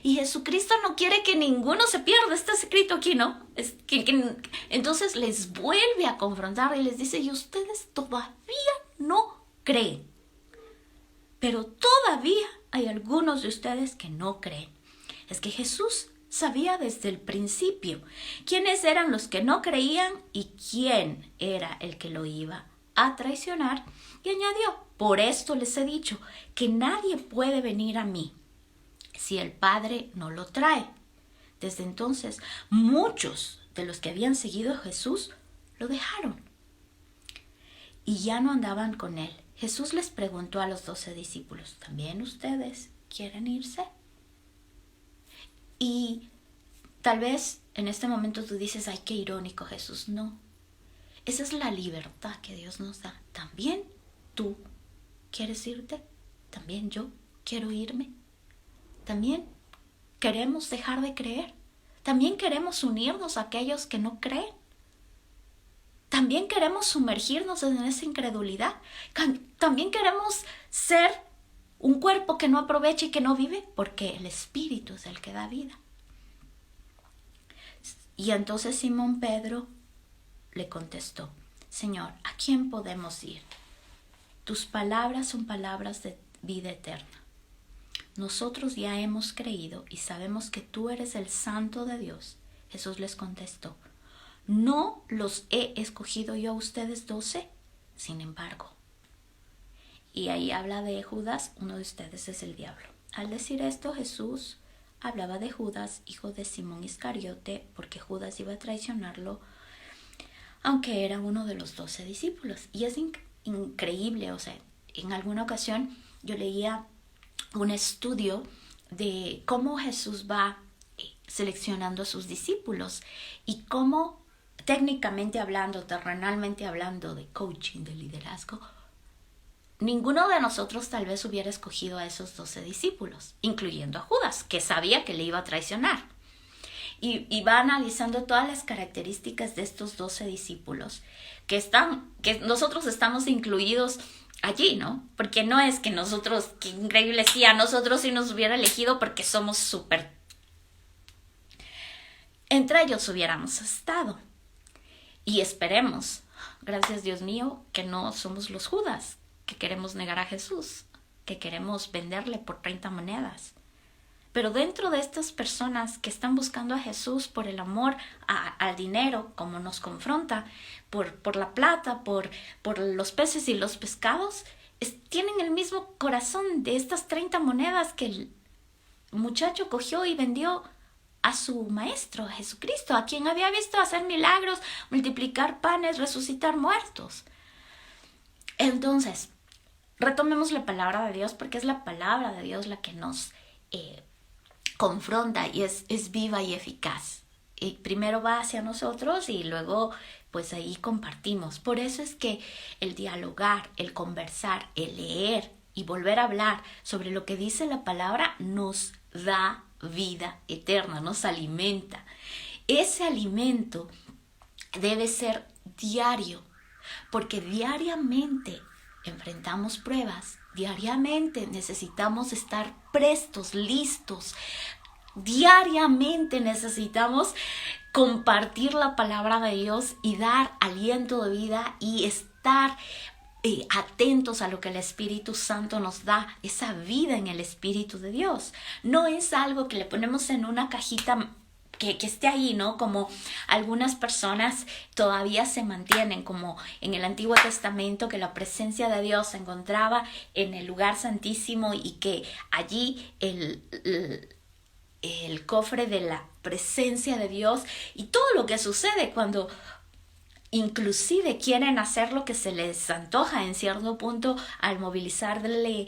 Y Jesucristo no quiere que ninguno se pierda, está escrito aquí, ¿no? Entonces les vuelve a confrontar y les dice, y ustedes todavía no creen. Pero todavía hay algunos de ustedes que no creen. Es que Jesús sabía desde el principio quiénes eran los que no creían y quién era el que lo iba a traicionar. Y añadió, por esto les he dicho que nadie puede venir a mí si el Padre no lo trae. Desde entonces, muchos de los que habían seguido a Jesús lo dejaron y ya no andaban con él. Jesús les preguntó a los 12 discípulos, ¿también ustedes quieren irse? Y tal vez en este momento tú dices, ay, qué irónico, Jesús. No, esa es la libertad que Dios nos da. También tú quieres irte, también yo quiero irme. También queremos dejar de creer. También queremos unirnos a aquellos que no creen. También queremos sumergirnos en esa incredulidad. También queremos ser un cuerpo que no aprovecha y que no vive, porque el Espíritu es el que da vida. Y entonces Simón Pedro le contestó, Señor, ¿a quién podemos ir? Tus palabras son palabras de vida eterna. Nosotros ya hemos creído y sabemos que tú eres el Santo de Dios. Jesús les contestó, ¿no los he escogido yo a ustedes 12? Sin embargo. Y ahí habla de Judas, uno de ustedes es el diablo. Al decir esto, Jesús hablaba de Judas, hijo de Simón Iscariote, porque Judas iba a traicionarlo, aunque era uno de los 12 discípulos. Y es increíble, o sea, en alguna ocasión yo leía un estudio de cómo Jesús va seleccionando a sus discípulos y cómo técnicamente hablando, terrenalmente hablando de coaching, de liderazgo, ninguno de nosotros tal vez hubiera escogido a esos 12 discípulos, incluyendo a Judas, que sabía que le iba a traicionar. Y va analizando todas las características de estos 12 discípulos, que nosotros estamos incluidos allí, ¿no? Porque no es que nosotros, qué increíble, sí, a nosotros sí nos hubiera elegido porque somos súper. Entre ellos hubiéramos estado. Y esperemos, gracias Dios mío, que no somos los Judas, que queremos negar a Jesús, que queremos venderle por 30 monedas. Pero dentro de estas personas que están buscando a Jesús por el amor al dinero, como nos confronta, por la plata, por los peces y los pescados, tienen el mismo corazón de estas 30 monedas que el muchacho cogió y vendió a su maestro, a Jesucristo, a quien había visto hacer milagros, multiplicar panes, resucitar muertos. Entonces, retomemos la palabra de Dios, porque es la palabra de Dios la que nos confronta y es viva y eficaz. Y primero va hacia nosotros y luego pues ahí compartimos. Por eso es que el dialogar, el conversar, el leer y volver a hablar sobre lo que dice la palabra nos da vida eterna, nos alimenta. Ese alimento debe ser diario, porque diariamente enfrentamos pruebas, diariamente necesitamos estar prestos, listos, diariamente necesitamos compartir la palabra de Dios y dar aliento de vida y estar atentos a lo que el Espíritu Santo nos da, esa vida en el Espíritu de Dios. No es algo que le ponemos en una cajita que esté ahí, ¿no? Como algunas personas todavía se mantienen, como en el Antiguo Testamento, que la presencia de Dios se encontraba en el lugar santísimo y que allí el cofre de la presencia de Dios y todo lo que sucede cuando inclusive quieren hacer lo que se les antoja en cierto punto al movilizarle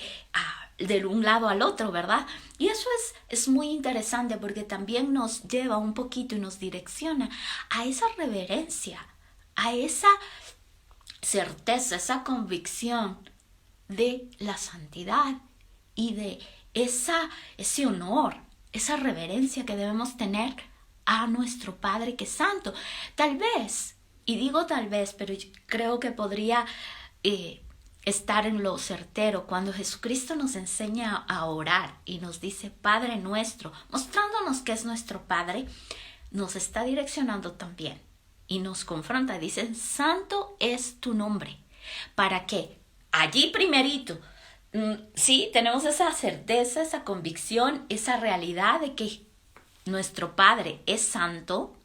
de un lado al otro, ¿verdad? Y eso es muy interesante porque también nos lleva un poquito y nos direcciona a esa reverencia, a esa certeza, esa convicción de la santidad y de ese honor, esa reverencia que debemos tener a nuestro Padre que es santo. Tal vez, y digo tal vez, pero creo que podría estar en lo certero, cuando Jesucristo nos enseña a orar y nos dice Padre nuestro, mostrándonos que es nuestro Padre, nos está direccionando también y nos confronta. Dice, santo es tu nombre. ¿Para qué? Allí primerito, sí, tenemos esa certeza, esa convicción, esa realidad de que nuestro Padre es santo.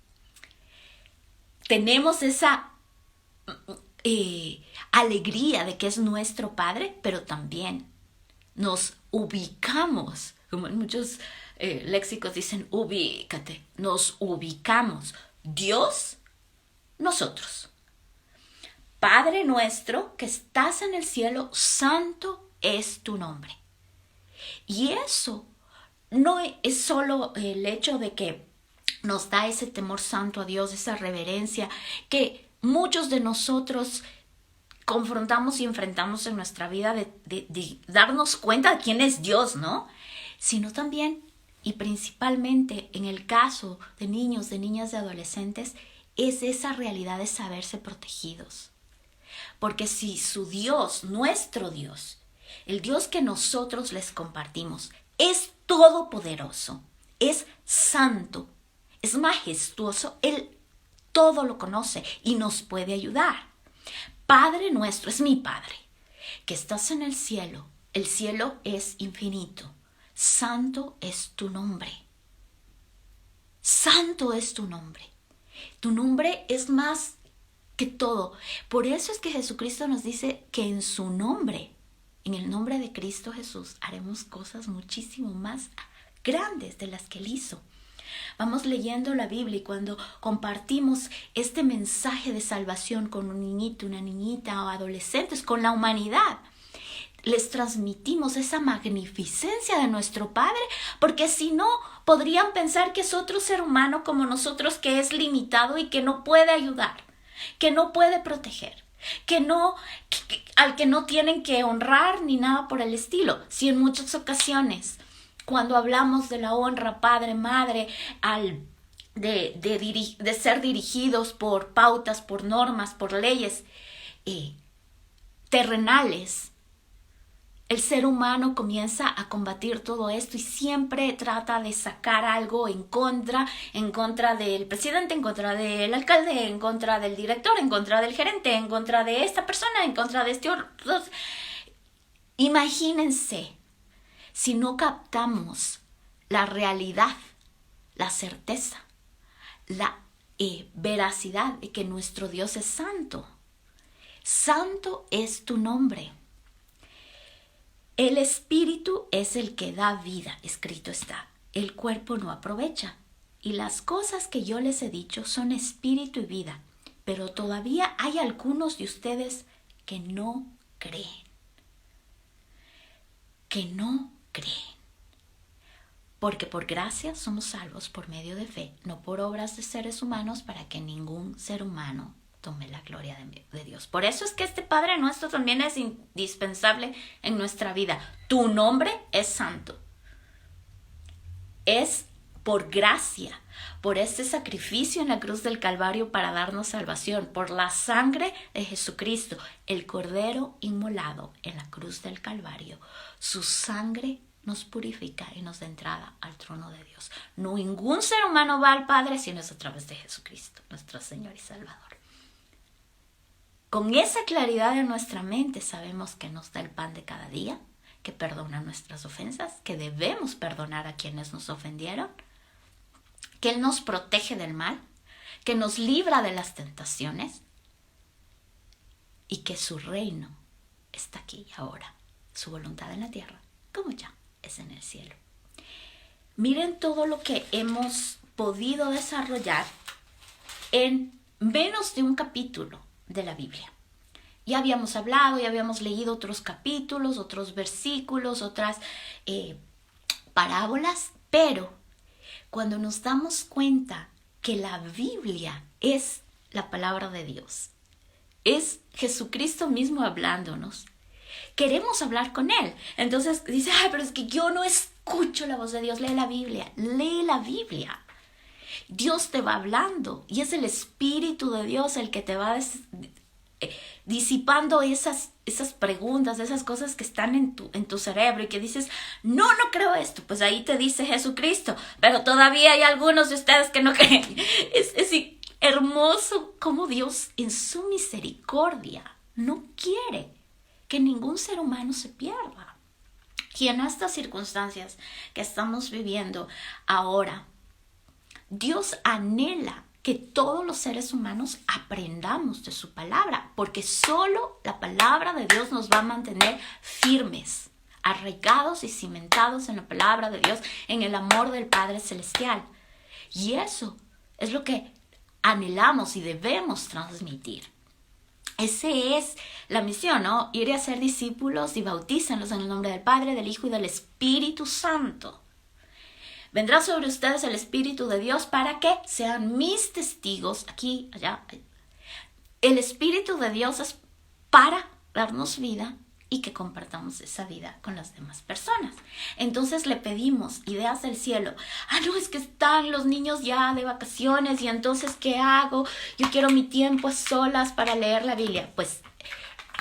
Tenemos esa alegría de que es nuestro Padre, pero también nos ubicamos, como en muchos léxicos dicen ubícate, nos ubicamos, Dios, nosotros. Padre nuestro que estás en el cielo, santo es tu nombre. Y eso no es solo el hecho de que nos da ese temor santo a Dios, esa reverencia que muchos de nosotros confrontamos y enfrentamos en nuestra vida de darnos cuenta de quién es Dios, ¿no? Sino también y principalmente en el caso de niños, de niñas, de adolescentes, es esa realidad de saberse protegidos. Porque si su Dios, nuestro Dios, el Dios que nosotros les compartimos, es todopoderoso, es santo, es majestuoso, Él todo lo conoce y nos puede ayudar. Padre nuestro, es mi Padre, que estás en el cielo es infinito, santo es tu nombre, santo es tu nombre es más que todo. Por eso es que Jesucristo nos dice que en su nombre, en el nombre de Cristo Jesús, haremos cosas muchísimo más grandes de las que Él hizo. Vamos leyendo la Biblia y cuando compartimos este mensaje de salvación con un niñito, una niñita o adolescentes, con la humanidad, les transmitimos esa magnificencia de nuestro Padre, porque si no, podrían pensar que es otro ser humano como nosotros, que es limitado y que no puede ayudar, que no puede proteger, al que no tienen que honrar ni nada por el estilo. Si en muchas ocasiones, cuando hablamos de la honra padre, madre, de ser dirigidos por pautas, por normas, por leyes terrenales, el ser humano comienza a combatir todo esto y siempre trata de sacar algo en contra del presidente, en contra del alcalde, en contra del director, en contra del gerente, en contra de esta persona, en contra de este otro. Imagínense si no captamos la realidad, la certeza, la veracidad de que nuestro Dios es santo. Santo es tu nombre. El espíritu es el que da vida, escrito está. El cuerpo no aprovecha. Y las cosas que yo les he dicho son espíritu y vida. Pero todavía hay algunos de ustedes que no creen. Que no creen. Porque por gracia somos salvos por medio de fe, no por obras de seres humanos, para que ningún ser humano tome la gloria de Dios. Por eso es que este Padre nuestro también es indispensable en nuestra vida. Tu nombre es santo. Es por gracia, por este sacrificio en la cruz del Calvario para darnos salvación, por la sangre de Jesucristo, el Cordero inmolado en la cruz del Calvario. Su sangre nos purifica y nos da entrada al trono de Dios. No, ningún ser humano va al Padre sino es a través de Jesucristo, nuestro Señor y Salvador. Con esa claridad en nuestra mente sabemos que nos da el pan de cada día, que perdona nuestras ofensas, que debemos perdonar a quienes nos ofendieron, que Él nos protege del mal, que nos libra de las tentaciones y que su reino está aquí y ahora, su voluntad en la tierra, como ya es en el cielo. Miren todo lo que hemos podido desarrollar en menos de un capítulo de la Biblia. Ya habíamos hablado, ya habíamos leído otros capítulos, otros versículos, otras parábolas, pero cuando nos damos cuenta que la Biblia es la palabra de Dios, es Jesucristo mismo hablándonos, queremos hablar con Él. Entonces dice, pero es que yo no escucho escucho la voz de Dios. Lee la Biblia, lee la Biblia. Dios te va hablando y es el Espíritu de Dios el que te va disipando esas preguntas, esas cosas que están en tu cerebro y que dices, no creo esto. Pues ahí te dice Jesucristo, pero todavía hay algunos de ustedes que no creen. Es hermoso cómo Dios en su misericordia no quiere que ningún ser humano se pierda. Y en estas circunstancias que estamos viviendo ahora, Dios anhela que todos los seres humanos aprendamos de su palabra, porque solo la palabra de Dios nos va a mantener firmes, arraigados y cimentados en la palabra de Dios, en el amor del Padre Celestial. Y eso es lo que anhelamos y debemos transmitir. Esa es la misión, ¿no? Ir y hacer discípulos y bautícenlos en el nombre del Padre, del Hijo y del Espíritu Santo. Vendrá sobre ustedes el Espíritu de Dios para que sean mis testigos aquí, allá. El Espíritu de Dios es para darnos vida y que compartamos esa vida con las demás personas. Entonces le pedimos ideas del cielo. No, es que están los niños ya de vacaciones y entonces ¿qué hago? Yo quiero mi tiempo a solas para leer la Biblia. Pues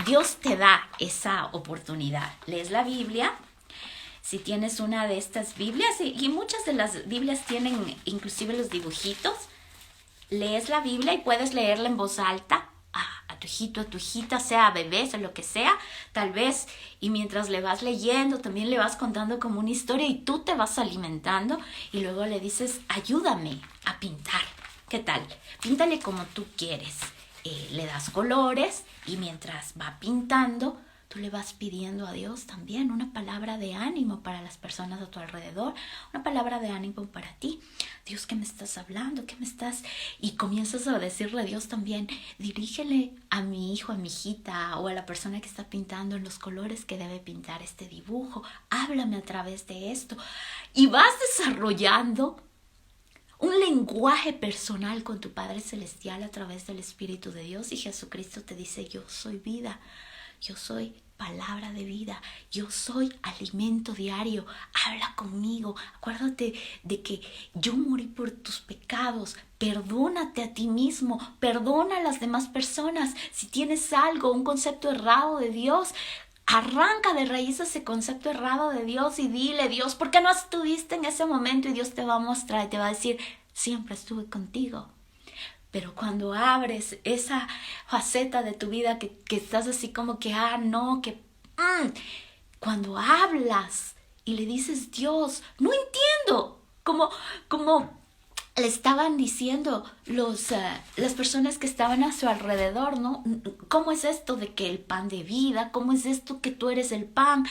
Dios te da esa oportunidad. Lees la Biblia. Si tienes una de estas Biblias, y muchas de las Biblias tienen inclusive los dibujitos, lees la Biblia y puedes leerla en voz alta a tu hijito, a tu hijita, sea bebés o lo que sea, tal vez, y mientras le vas leyendo, también le vas contando como una historia y tú te vas alimentando y luego le dices, ayúdame a pintar. ¿Qué tal? Píntale como tú quieres. Le das colores y mientras va pintando, tú le vas pidiendo a Dios también una palabra de ánimo para las personas a tu alrededor, una palabra de ánimo para ti. Dios, ¿qué me estás hablando? ¿Qué me estás? Y comienzas a decirle a Dios también, dirígele a mi hijo, a mi hijita o a la persona que está pintando en los colores que debe pintar este dibujo. Háblame a través de esto. Y vas desarrollando un lenguaje personal con tu Padre Celestial a través del Espíritu de Dios. Y Jesucristo te dice, yo soy vida. Yo soy palabra de vida, yo soy alimento diario, habla conmigo, acuérdate de que yo morí por tus pecados, perdónate a ti mismo, perdona a las demás personas. Si tienes algo, un concepto errado de Dios, arranca de raíz ese concepto errado de Dios y dile, Dios, ¿por qué no estuviste en ese momento? Y Dios te va a mostrar y te va a decir, siempre estuve contigo. Pero cuando abres esa faceta de tu vida que estás así como que, cuando hablas y le dices, Dios, no entiendo, como le estaban diciendo las personas que estaban a su alrededor, ¿no? ¿Cómo es esto de que el pan de vida? ¿Cómo es esto que tú eres el pan?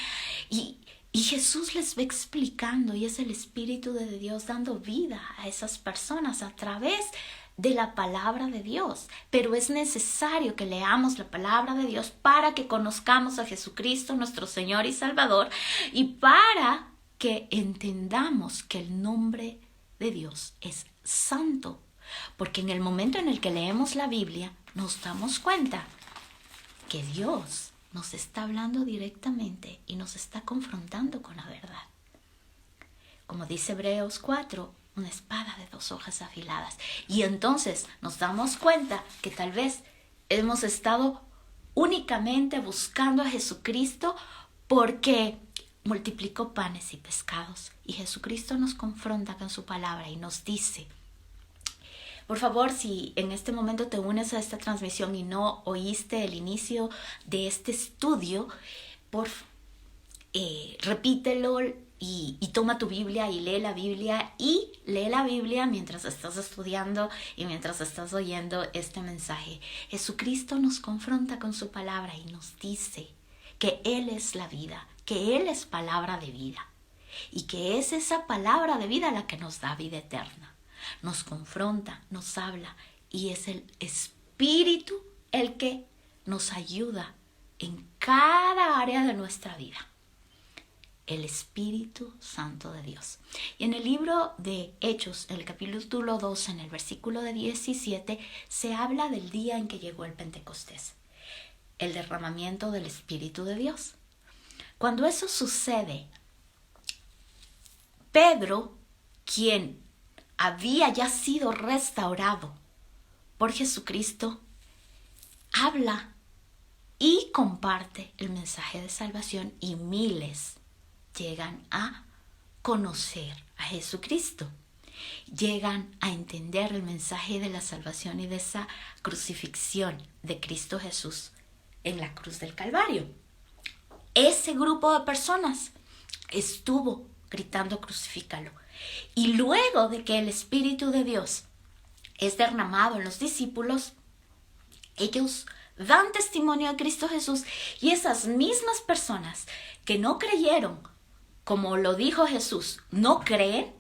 Y Jesús les va explicando y es el Espíritu de Dios dando vida a esas personas a través de la palabra de Dios. Pero es necesario que leamos la palabra de Dios para que conozcamos a Jesucristo, nuestro Señor y Salvador, y para que entendamos que el nombre de Dios es santo. Porque en el momento en el que leemos la Biblia, nos damos cuenta que Dios nos está hablando directamente y nos está confrontando con la verdad. Como dice Hebreos 4, una espada de 2 hojas afiladas. Y entonces nos damos cuenta que tal vez hemos estado únicamente buscando a Jesucristo porque multiplicó panes y pescados. Y Jesucristo nos confronta con su palabra y nos dice, por favor, si en este momento te unes a esta transmisión y no oíste el inicio de este estudio, repítelo y toma tu Biblia y lee la Biblia mientras estás estudiando y mientras estás oyendo este mensaje. Jesucristo nos confronta con su palabra y nos dice que Él es la vida, que Él es palabra de vida y que es esa palabra de vida la que nos da vida eterna. Nos confronta, nos habla y es el Espíritu el que nos ayuda en cada área de nuestra vida. El Espíritu Santo de Dios. Y en el libro de Hechos, en el capítulo 2, en el versículo de 17, se habla del día en que llegó el Pentecostés, el derramamiento del Espíritu de Dios. Cuando eso sucede, Pedro, quien había ya sido restaurado por Jesucristo, habla y comparte el mensaje de salvación y miles llegan a conocer a Jesucristo. Llegan a entender el mensaje de la salvación y de esa crucifixión de Cristo Jesús en la cruz del Calvario. Ese grupo de personas estuvo gritando crucifícalo. Y luego de que el Espíritu de Dios es derramado en los discípulos, ellos dan testimonio de Cristo Jesús, y esas mismas personas que no creyeron, como lo dijo Jesús, no creen,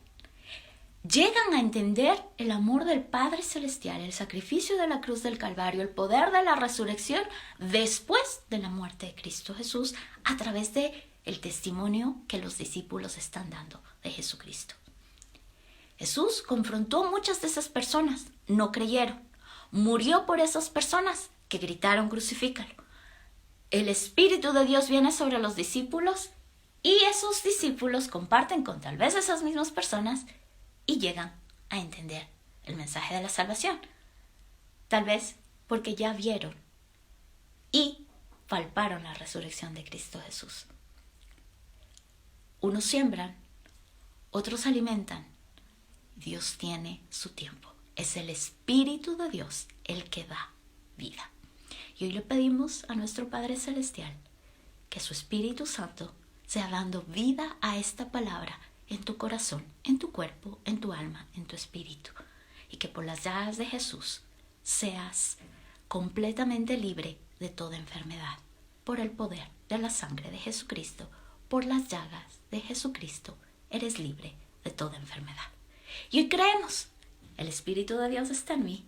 llegan a entender el amor del Padre Celestial, el sacrificio de la cruz del Calvario, el poder de la resurrección después de la muerte de Cristo Jesús, a través de el testimonio que los discípulos están dando de Jesucristo. Jesús confrontó muchas de esas personas, no creyeron. Murió por esas personas que gritaron crucifícalo. El Espíritu de Dios viene sobre los discípulos y esos discípulos comparten con tal vez esas mismas personas y llegan a entender el mensaje de la salvación. Tal vez porque ya vieron y palparon la resurrección de Cristo Jesús. Unos siembran, otros alimentan. Dios tiene su tiempo. Es el Espíritu de Dios el que da vida. Y hoy le pedimos a nuestro Padre Celestial que su Espíritu Santo sea dando vida a esta palabra en tu corazón, en tu cuerpo, en tu alma, en tu espíritu. Y que por las llagas de Jesús seas completamente libre de toda enfermedad. Por el poder de la sangre de Jesucristo, por las llagas de Jesucristo, eres libre de toda enfermedad. Y hoy creemos, el Espíritu de Dios está en mí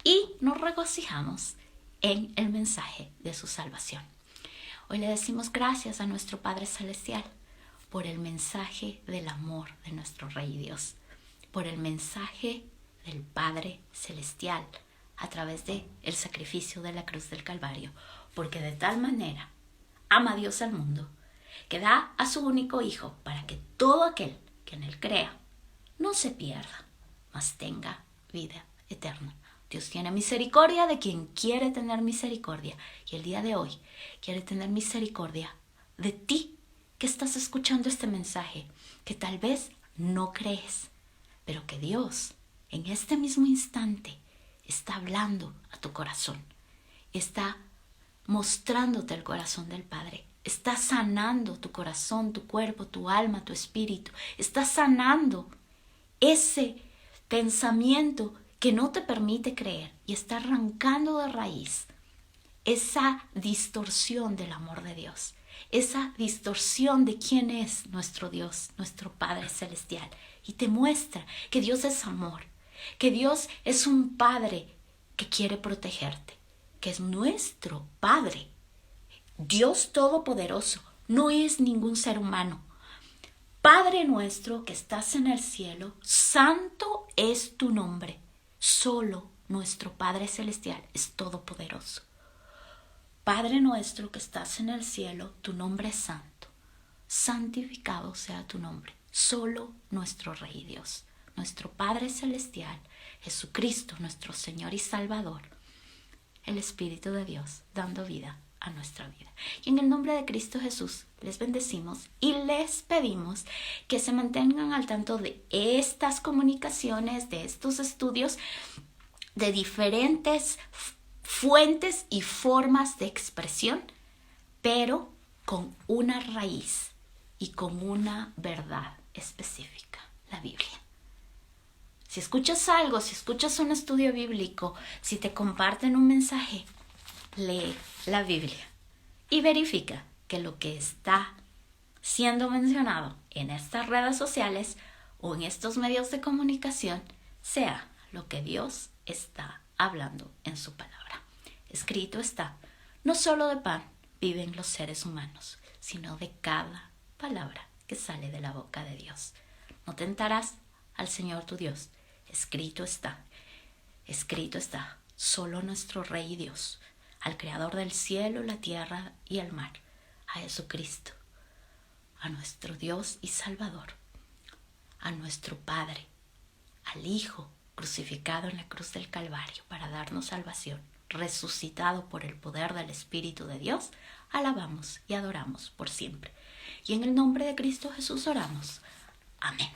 y nos regocijamos en el mensaje de su salvación. Hoy le decimos gracias a nuestro Padre Celestial por el mensaje del amor de nuestro Rey Dios, por el mensaje del Padre Celestial a través del sacrificio de la cruz del Calvario, porque de tal manera ama Dios al mundo que da a su único Hijo para que todo aquel que en él crea no se pierda, mas tenga vida eterna. Dios tiene misericordia de quien quiere tener misericordia, y el día de hoy quiere tener misericordia de ti que estás escuchando este mensaje, que tal vez no crees, pero que Dios en este mismo instante está hablando a tu corazón, está mostrándote el corazón del Padre, está sanando tu corazón, tu cuerpo, tu alma, tu espíritu, está sanando ese pensamiento que no te permite creer y está arrancando de raíz esa distorsión del amor de Dios, esa distorsión de quién es nuestro Dios, nuestro Padre Celestial, y te muestra que Dios es amor, que Dios es un Padre que quiere protegerte, que es nuestro Padre. Dios Todopoderoso no es ningún ser humano. Padre nuestro que estás en el cielo, santo es tu nombre. Solo nuestro Padre Celestial es todopoderoso. Padre nuestro que estás en el cielo, tu nombre es santo. Santificado sea tu nombre. Solo nuestro Rey Dios, nuestro Padre Celestial, Jesucristo, nuestro Señor y Salvador, el Espíritu de Dios dando vida a nuestra vida. Y en el nombre de Cristo Jesús les bendecimos y les pedimos que se mantengan al tanto de estas comunicaciones, de estos estudios, de diferentes fuentes y formas de expresión, pero con una raíz y con una verdad específica, la Biblia. Si escuchas algo, si escuchas un estudio bíblico, si te comparten un mensaje, lee la Biblia y verifica que lo que está siendo mencionado en estas redes sociales o en estos medios de comunicación sea lo que Dios está hablando en su palabra. Escrito está, no solo de pan viven los seres humanos, sino de cada palabra que sale de la boca de Dios. No tentarás al Señor tu Dios. Escrito está, solo nuestro Rey Dios, al Creador del cielo, la tierra y el mar, a Jesucristo, a nuestro Dios y Salvador. a nuestro Padre, al Hijo crucificado en la cruz del Calvario para darnos salvación, resucitado por el poder del Espíritu de Dios, alabamos y adoramos por siempre. Y en el nombre de Cristo Jesús oramos. Amén.